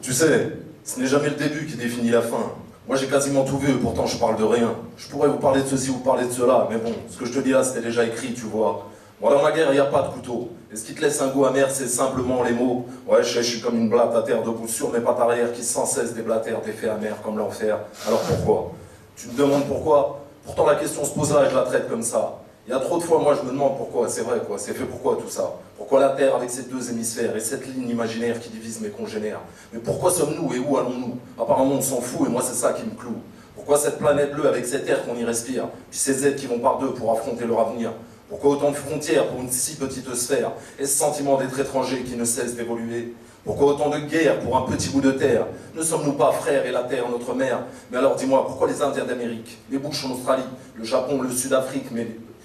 Tu sais, ce n'est jamais le début qui définit la fin. Moi j'ai quasiment tout vu et pourtant je parle de rien. Je pourrais vous parler de ceci ou vous parler de cela, mais bon, ce que je te dis là c'était déjà écrit, tu vois. Moi dans ma guerre il n'y a pas de couteau. Et ce qui te laisse un goût amer c'est simplement les mots. Ouais je suis comme une blatte à terre debout sur mes pattes arrière qui sans cesse déblatèrent des faits amers comme l'enfer. Alors pourquoi? Tu me demandes pourquoi? Pourtant la question se pose là et je la traite comme ça. Il y a trop de fois, moi je me demande pourquoi, c'est vrai quoi, c'est fait pourquoi tout ça? Pourquoi la Terre avec ses deux hémisphères et cette ligne imaginaire qui divise mes congénères? Mais pourquoi sommes-nous et où allons-nous? Apparemment on s'en fout et moi c'est ça qui me cloue. Pourquoi cette planète bleue avec cet air qu'on y respire? Puis ces êtres qui vont par deux pour affronter leur avenir? Pourquoi autant de frontières pour une si petite sphère? Et ce sentiment d'être étranger qui ne cesse d'évoluer? Pourquoi autant de guerres pour un petit bout de terre? Ne sommes-nous pas frères et la terre notre mère? Mais alors dis-moi, pourquoi les Indiens d'Amérique, les Bush en Australie, le Japon, le Sud-Afrique,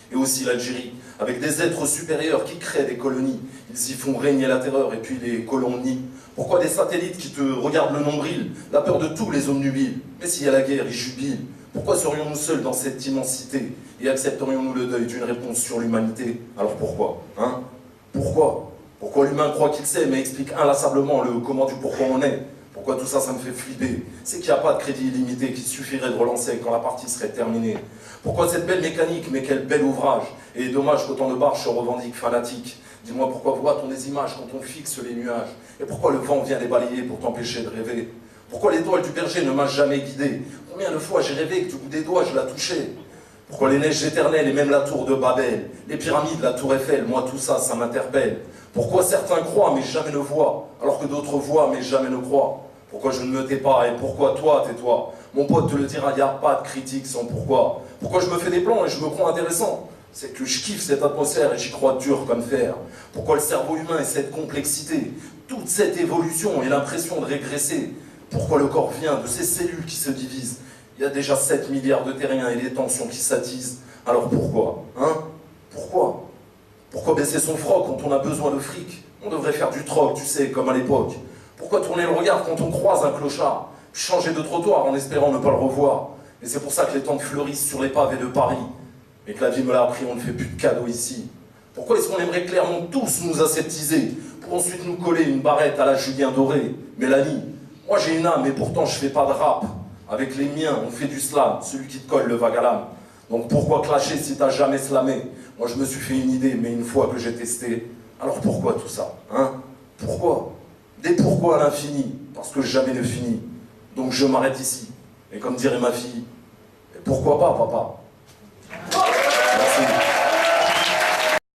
et aussi l'Algérie, avec des êtres supérieurs qui créent des colonies, ils y font régner la terreur et puis les colonies? Pourquoi des satellites qui te regardent le nombril, la peur de tous les hommes nubiles? Mais s'il y a la guerre, ils jubilent. Pourquoi serions-nous seuls dans cette immensité? Et accepterions-nous le deuil d'une réponse sur l'humanité? Alors pourquoi? Hein? Pourquoi? Pourquoi l'humain croit qu'il sait, mais explique inlassablement le comment du pourquoi on est? Pourquoi tout ça, ça me fait flipper? C'est qu'il n'y a pas de crédit illimité qui suffirait de relancer quand la partie serait terminée. Pourquoi cette belle mécanique, mais quel bel ouvrage? Et dommage qu'autant de barges se revendiquent fanatiques. Dis-moi pourquoi voit-on des images quand on fixe les nuages? Et pourquoi le vent vient les balayer pour t'empêcher de rêver? Pourquoi l'étoile du berger ne m'a jamais guidé? Combien de fois j'ai rêvé que du bout des doigts je la touchais? Pourquoi les neiges éternelles et même la tour de Babel, les pyramides, la tour Eiffel, moi tout ça, ça m'interpelle. Pourquoi certains croient mais jamais ne voient, alors que d'autres voient mais jamais ne croient? Pourquoi je ne me tais pas et pourquoi toi tais-toi? Mon pote te le dira, il n'y a pas de critique sans pourquoi. Pourquoi je me fais des plans et je me crois intéressant? C'est que je kiffe cette atmosphère et j'y crois dur comme fer. Pourquoi le cerveau humain et cette complexité? Toute cette évolution et l'impression de régresser? Pourquoi le corps vient de ces cellules qui se divisent? Il y a déjà 7 milliards de terriens et des tensions qui s'attisent. Alors pourquoi? Hein? Pourquoi? Pourquoi baisser son froc quand on a besoin de fric? On devrait faire du troc, tu sais, comme à l'époque. Pourquoi tourner le regard quand on croise un clochard? Puis changer de trottoir en espérant ne pas le revoir? Et c'est pour ça que les tentes fleurissent sur les pavés de Paris. Mais que la vie me l'a appris, on ne fait plus de cadeaux ici. Pourquoi est-ce qu'on aimerait clairement tous nous aseptiser pour ensuite nous coller une barrette à la Julien Doré? Mélanie, moi j'ai une âme et pourtant je fais pas de rap. Avec les miens, on fait du slam, celui qui te colle le vague à l'âme. Donc pourquoi clasher si t'as jamais slamé? Moi je me suis fait une idée, mais une fois que j'ai testé. Alors pourquoi tout ça? Hein? Pourquoi? Des pourquoi à l'infini, parce que jamais ne finit. Donc je m'arrête ici. Et comme dirait ma fille, pourquoi pas, papa?